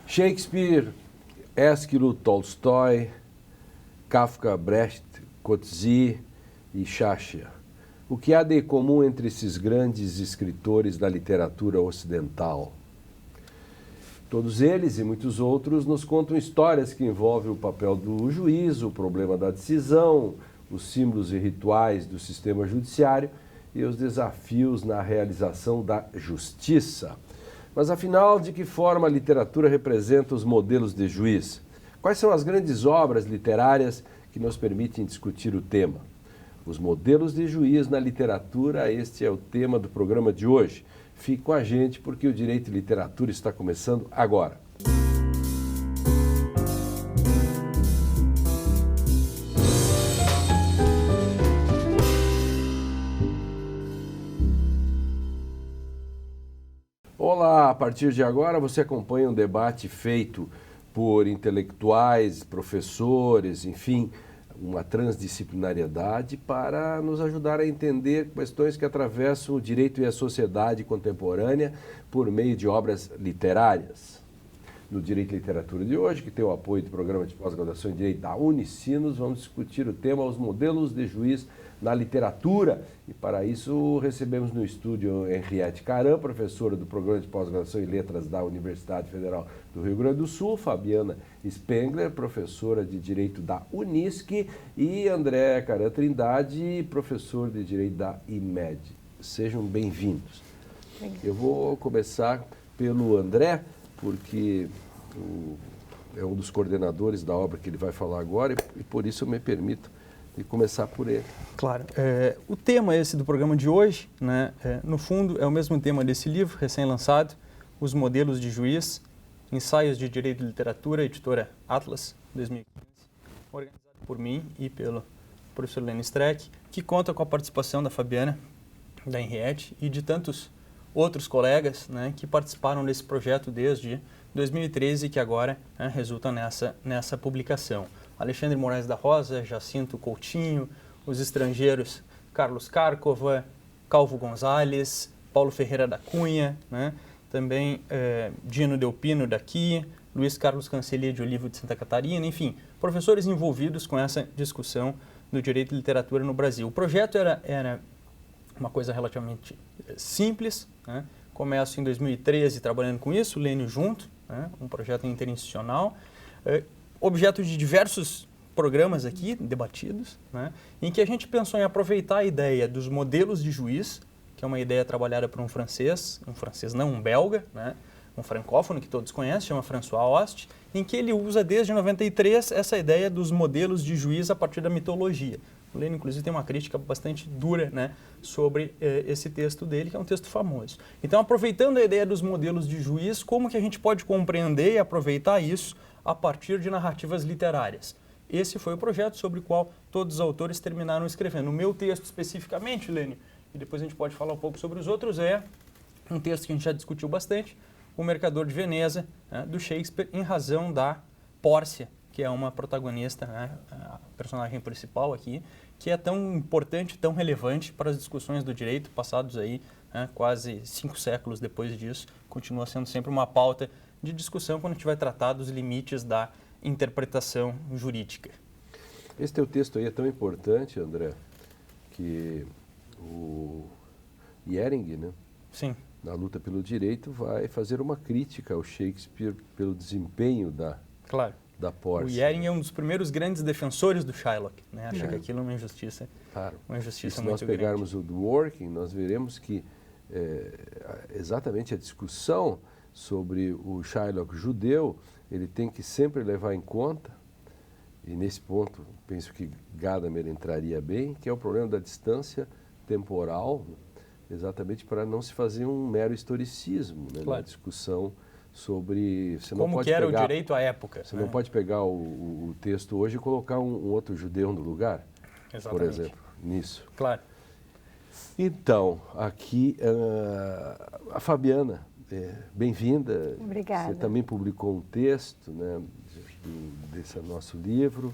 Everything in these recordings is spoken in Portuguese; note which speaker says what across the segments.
Speaker 1: Shakespeare, Ésquilo, Tolstói, Kafka, Brecht, Coetzee e Schacher. O que há de comum entre esses grandes escritores da literatura ocidental? Todos eles e muitos outros nos contam histórias que envolvem o papel do juiz, o problema da decisão, os símbolos e rituais do sistema judiciário e os desafios na realização da justiça. Mas afinal, de que forma a literatura representa os modelos de juiz? Quais são as grandes obras literárias que nos permitem discutir o tema? Os modelos de juiz na literatura, este é o tema do programa de hoje. Fique com a gente porque o Direito e Literatura está começando agora. Olá, a partir de agora você acompanha um debate feito por intelectuais, professores, enfim, uma transdisciplinariedade para nos ajudar a entender questões que atravessam o direito e a sociedade contemporânea por meio de obras literárias. No Direito e Literatura de hoje, que tem o apoio do Programa de Pós-Graduação em Direito da Unicinos, vamos discutir o tema Os Modelos de Juiz na Literatura. E para isso recebemos no estúdio Henriette Caram, professora do Programa de Pós-Graduação em Letras da Universidade Federal do Rio Grande do Sul, Fabiana Spengler, professora de Direito da Unisc, e André Caram Trindade, professor de Direito da IMED. Sejam bem-vindos. Eu vou começar pelo André, porque é um dos coordenadores da obra que ele vai falar agora e por isso eu me permito de começar por ele.
Speaker 2: Claro. O tema esse do programa de hoje, né, no fundo, é o mesmo tema desse livro, recém-lançado, Os Modelos de Juiz, Ensaios de Direito e Literatura, editora Atlas, 2015, organizado por mim e pelo professor Lênin Streck, que conta com a participação da Fabiana, da Henriette e de tantos outros colegas, né, que participaram desse projeto desde 2013 e que agora, né, resulta nessa publicação. Alexandre Moraes da Rosa, Jacinto Coutinho, os estrangeiros Carlos Carcova, Calvo Gonzalez, Paulo Ferreira da Cunha, né, também Dino Delpino daqui, Luiz Carlos Cancelia de Olivo de Santa Catarina, enfim, professores envolvidos com essa discussão do direito e literatura no Brasil. O projeto era uma coisa relativamente simples, né? Começo em 2013 trabalhando com isso, Lênio junto, né? Um projeto interinstitucional, objeto de diversos programas aqui debatidos, né? Em que a gente pensou em aproveitar a ideia dos modelos de juiz, que é uma ideia trabalhada por um francês não, um belga, né? Um francófono que todos conhecem, chama François Hoste, em que ele usa desde 93 essa ideia dos modelos de juiz a partir da mitologia. O Lênin, inclusive, tem uma crítica bastante dura, né, sobre esse texto dele, que é um texto famoso. Então, aproveitando a ideia dos modelos de juiz, como que a gente pode compreender e aproveitar isso a partir de narrativas literárias? Esse foi o projeto sobre o qual todos os autores terminaram escrevendo. O meu texto especificamente, Lênin, e depois a gente pode falar um pouco sobre os outros, é um texto que a gente já discutiu bastante, O Mercador de Veneza, né, do Shakespeare, em razão da Pórcia, que é uma protagonista, né, a personagem principal aqui, que é tão importante, tão relevante para as discussões do direito, passados aí, né, quase 5 séculos depois disso, continua sendo sempre uma pauta de discussão quando a gente vai tratar dos limites da interpretação jurídica.
Speaker 1: Esse teu texto aí é tão importante, André, que o Ehring, né,
Speaker 2: Sim.
Speaker 1: na luta pelo direito, vai fazer uma crítica ao Shakespeare pelo desempenho
Speaker 2: Claro.
Speaker 1: da Pórcia.
Speaker 2: O Ehring é um dos primeiros grandes defensores do Shylock, né? Acha que aquilo é uma injustiça,
Speaker 1: claro.
Speaker 2: Uma injustiça
Speaker 1: e se
Speaker 2: muito
Speaker 1: nós pegarmos
Speaker 2: grande.
Speaker 1: o Dworkin, nós veremos que exatamente a discussão sobre o Shylock judeu, ele tem que sempre levar em conta, e nesse ponto penso que Gadamer entraria bem, que é o problema da distância temporal, exatamente para não se fazer um mero historicismo, né,
Speaker 2: claro.
Speaker 1: na discussão sobre...
Speaker 2: Como que era o direito à época.
Speaker 1: Você não pode pegar o texto hoje e colocar um outro judeu no lugar,
Speaker 2: exatamente.
Speaker 1: Por exemplo, nisso.
Speaker 2: Claro.
Speaker 1: Então, aqui a Fabiana, bem-vinda.
Speaker 3: Obrigada.
Speaker 1: Você também publicou um texto, né, desse nosso livro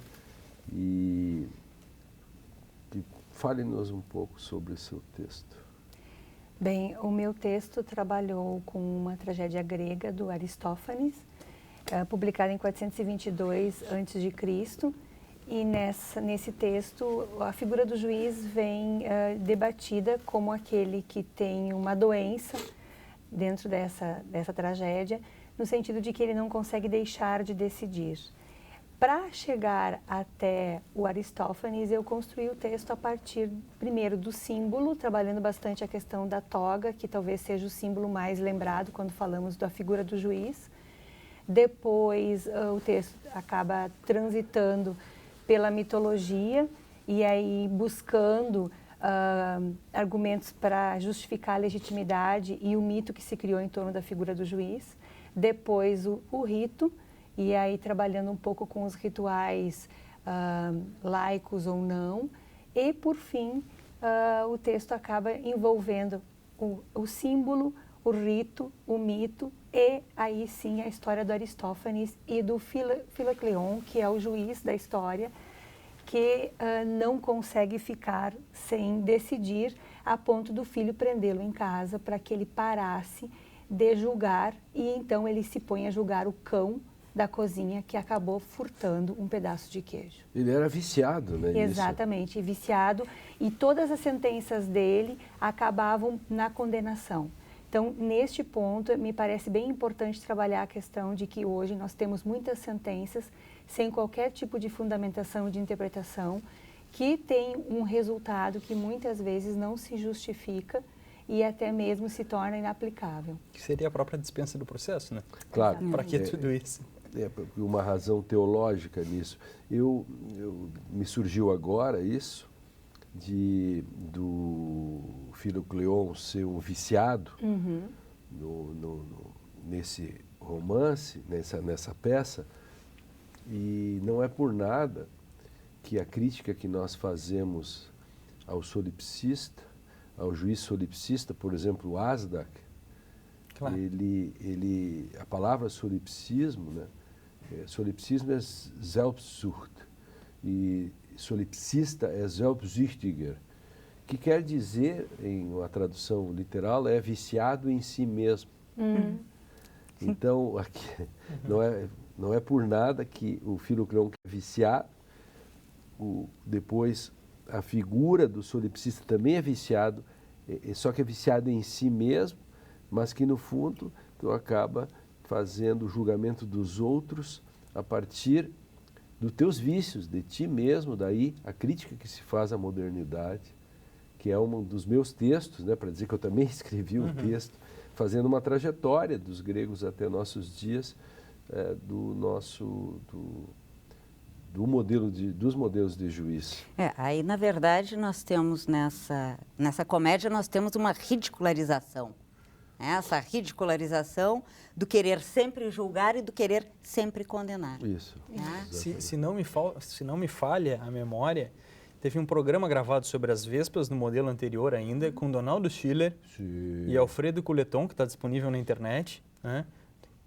Speaker 1: e fale-nos um pouco sobre o seu texto.
Speaker 3: Bem, o meu texto trabalhou com uma tragédia grega do Aristófanes, publicada em 422 a.C., e nesse texto a figura do juiz vem debatida como aquele que tem uma doença dentro dessa tragédia, no sentido de que ele não consegue deixar de decidir. Para chegar até o Aristófanes, eu construí o texto a partir, primeiro, do símbolo, trabalhando bastante a questão da toga, que talvez seja o símbolo mais lembrado quando falamos da figura do juiz. Depois, o texto acaba transitando pela mitologia e aí buscando argumentos para justificar a legitimidade e o mito que se criou em torno da figura do juiz. Depois, o rito, e aí trabalhando um pouco com os rituais laicos ou não. E, por fim, o texto acaba envolvendo o símbolo, o rito, o mito e aí sim a história do Aristófanes e do Filocleon, que é o juiz da história, que não consegue ficar sem decidir, a ponto do filho prendê-lo em casa para que ele parasse de julgar, e então ele se põe a julgar o cão da cozinha que acabou furtando um pedaço de queijo.
Speaker 1: Ele era viciado, né?
Speaker 3: Exatamente, viciado, e todas as sentenças dele acabavam na condenação. Então, neste ponto, me parece bem importante trabalhar a questão de que hoje nós temos muitas sentenças sem qualquer tipo de fundamentação de interpretação, que tem um resultado que muitas vezes não se justifica e até mesmo se torna inaplicável.
Speaker 2: Que seria a própria dispensa do processo, né?
Speaker 1: Claro.
Speaker 2: Para que tudo isso?
Speaker 1: Uma razão teológica nisso. Me surgiu agora isso, do Filocleon ser um viciado nesse romance, nessa peça, e não é por nada que a crítica que nós fazemos ao solipsista, ao juiz solipsista, por exemplo, Asdak, claro. A palavra solipsismo, né? Solipsismo é Selbstsucht e solipsista é Selbsüchtiger, que quer dizer, em uma tradução literal, é viciado em si mesmo. Então, aqui, não é por nada que o Filocleon quer viciar, depois a figura do solipsista também é viciado, só que é viciado em si mesmo, mas que no fundo tu acaba fazendo o julgamento dos outros a partir dos teus vícios, de ti mesmo. Daí a crítica que se faz à modernidade, que é um dos meus textos, né, para dizer que eu também escrevi um texto, fazendo uma trajetória dos gregos até nossos dias, dos modelos de juiz.
Speaker 4: Aí, na verdade, nós temos nessa comédia, nós temos uma ridicularização. Essa ridicularização do querer sempre julgar e do querer sempre condenar.
Speaker 1: Isso.
Speaker 2: Se não me falha a memória, teve um programa gravado sobre as vespas, no modelo anterior ainda, com Donaldo Schiller e Alfredo Couleton, que está disponível na internet, né?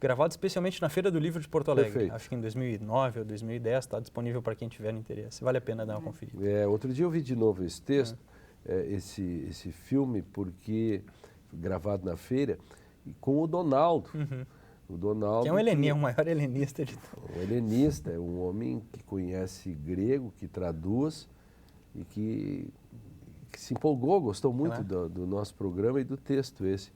Speaker 2: Gravado especialmente na Feira do Livro de Porto Alegre.
Speaker 1: Perfeito.
Speaker 2: Acho que em 2009 ou 2010, está disponível para quem tiver interesse. Vale a pena dar uma conferida.
Speaker 1: Outro dia eu vi de novo esse texto, esse filme, porque gravado na feira, com o Donaldo. O Donaldo,
Speaker 2: que é o maior helenista de todos.
Speaker 1: Um helenista, é um homem que conhece grego, que traduz e que se empolgou, gostou muito do nosso programa e do texto esse.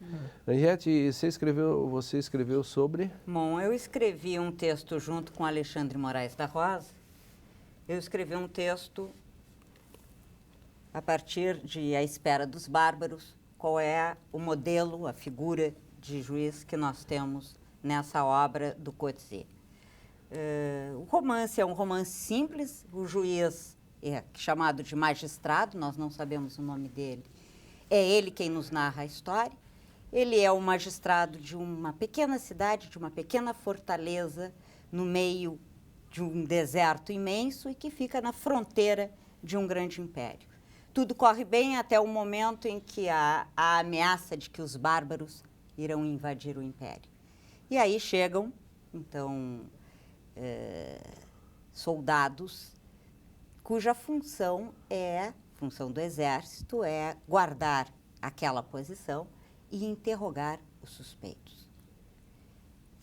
Speaker 1: Henriette, você escreveu sobre?
Speaker 4: Bom, eu escrevi um texto junto com Alexandre Moraes da Rosa. Eu escrevi um texto a partir de A Espera dos Bárbaros, qual é o modelo, a figura de juiz que nós temos nessa obra do Coetzee. O romance é um romance simples, o juiz é chamado de magistrado, nós não sabemos o nome dele. É ele quem nos narra a história. Ele é o magistrado de uma pequena cidade, de uma pequena fortaleza, no meio de um deserto imenso e que fica na fronteira de um grande império. Tudo corre bem até o momento em que há a ameaça de que os bárbaros irão invadir o império. E aí chegam, então, soldados cuja função do exército é guardar aquela posição e interrogar os suspeitos.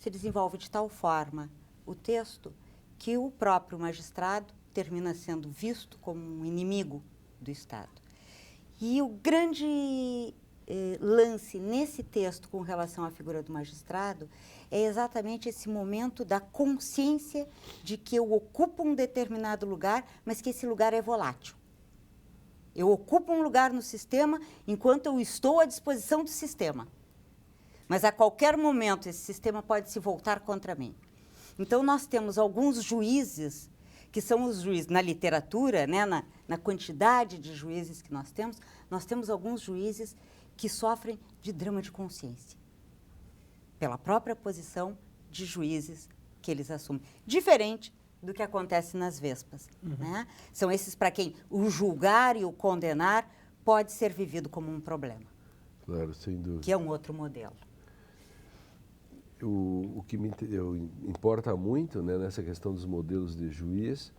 Speaker 4: se desenvolve de tal forma o texto que o próprio magistrado termina sendo visto como um inimigo do Estado. E o grande lance nesse texto com relação à figura do magistrado é exatamente esse momento da consciência de que eu ocupo um determinado lugar, mas que esse lugar é volátil. Eu ocupo um lugar no sistema enquanto eu estou à disposição do sistema. Mas a qualquer momento esse sistema pode se voltar contra mim. Então nós temos alguns juízes, que são os juízes na literatura, né, na quantidade de juízes que nós temos alguns juízes que sofrem de drama de consciência, pela própria posição de juízes que eles assumem. Diferente do que acontece nas vespas. Né? São esses para quem o julgar e o condenar pode ser vivido como um problema.
Speaker 1: Claro, sem dúvida.
Speaker 4: Que é um outro modelo.
Speaker 1: O que me importa muito, né, nessa questão dos modelos de juiz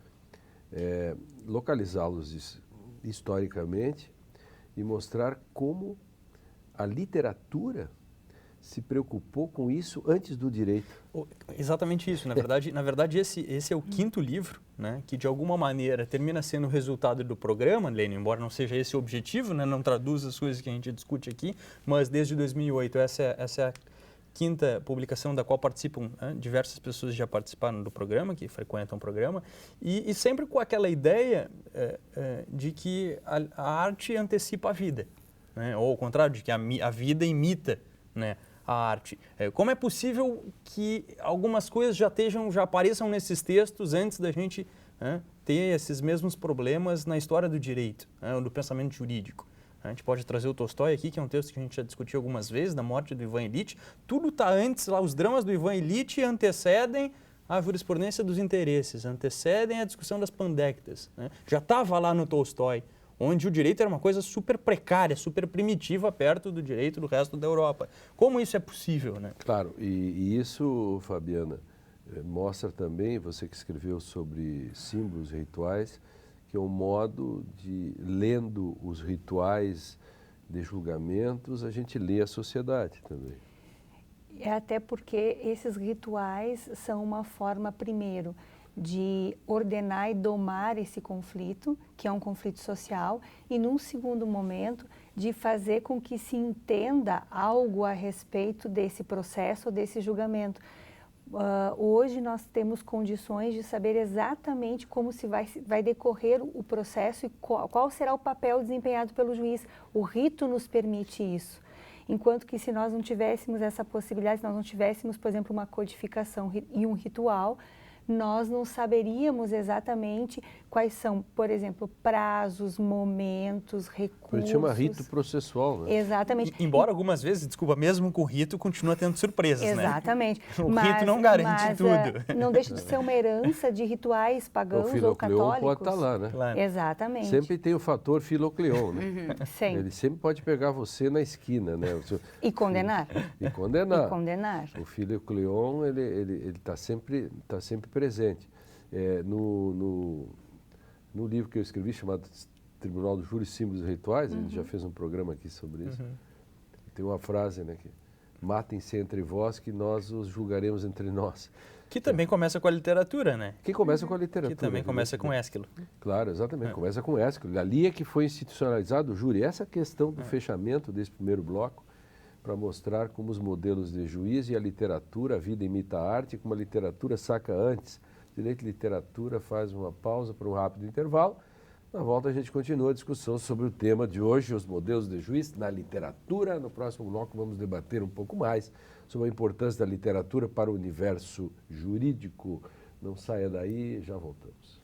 Speaker 1: é localizá-los historicamente e mostrar como a literatura se preocupou com isso antes do direito.
Speaker 2: Exatamente isso. Na verdade esse é o quinto livro, né, que de alguma maneira termina sendo o resultado do programa, Lênio, embora não seja esse o objetivo, né, não traduz as coisas que a gente discute aqui, mas desde 2008 essa é a quinta publicação da qual participam, né, diversas pessoas já participaram do programa, que frequentam o programa, e sempre com aquela ideia de que a arte antecipa a vida, né, ou ao contrário, de que a vida imita, né, a arte. Como é possível que algumas coisas já apareçam nesses textos antes da gente, né, ter esses mesmos problemas na história do direito, né, ou do pensamento jurídico? A gente pode trazer o Tolstói aqui, que é um texto que a gente já discutiu algumas vezes, da morte do Ivan Ilitch. Tudo está antes, lá os dramas do Ivan Ilitch antecedem a jurisprudência dos interesses, antecedem a discussão das pandectas, né? Já estava lá no Tolstói, onde o direito era uma coisa super precária, super primitiva perto do direito do resto da Europa. Como isso é possível, né?
Speaker 1: Claro, e isso, Fabiana, mostra também, você que escreveu sobre símbolos rituais, que é um modo de, lendo os rituais de julgamentos, a gente lê a sociedade também.
Speaker 3: É até porque esses rituais são uma forma, primeiro, de ordenar e domar esse conflito, que é um conflito social, e num segundo momento, de fazer com que se entenda algo a respeito desse processo, desse julgamento. Hoje nós temos condições de saber exatamente como vai decorrer o processo e qual será o papel desempenhado pelo juiz. O rito nos permite isso. Enquanto que se nós não tivéssemos essa possibilidade, se nós não tivéssemos, por exemplo, uma codificação e um ritual, nós não saberíamos exatamente quais são, por exemplo, prazos, momentos, recursos.
Speaker 1: Ele chama rito processual, né?
Speaker 3: Exatamente.
Speaker 2: Embora algumas vezes, desculpa, mesmo com o rito, continua tendo surpresas,
Speaker 3: exatamente.
Speaker 2: Né? O rito não garante tudo.
Speaker 3: Não deixa de ser uma herança de rituais pagãos ou católicos.
Speaker 1: Pode estar lá, né?
Speaker 2: Claro.
Speaker 3: Exatamente.
Speaker 1: Sempre tem o fator filocleon, né?
Speaker 3: Sempre.
Speaker 1: Ele sempre pode pegar você na esquina, né?
Speaker 3: E condenar.
Speaker 1: E condenar.
Speaker 3: E condenar.
Speaker 1: O filocleon, ele está sempre presente. No livro que eu escrevi, chamado Tribunal do Júri, Símbolos e Rituais, a gente já fez um programa aqui sobre isso, tem uma frase, né, que matem-se entre vós que nós os julgaremos entre nós.
Speaker 2: Que também começa com a literatura, né?
Speaker 1: Que começa com a literatura.
Speaker 2: Que também começa com Ésquilo.
Speaker 1: Claro, exatamente, começa com Ésquilo. Ali é que foi institucionalizado o júri. Essa questão do fechamento desse primeiro bloco, para mostrar como os modelos de juiz e a literatura, a vida imita a arte, como a literatura saca antes. Direito e literatura faz uma pausa para um rápido intervalo. Na volta a gente continua a discussão sobre o tema de hoje, os modelos de juiz na literatura. No próximo bloco vamos debater um pouco mais sobre a importância da literatura para o universo jurídico. Não saia daí, já voltamos.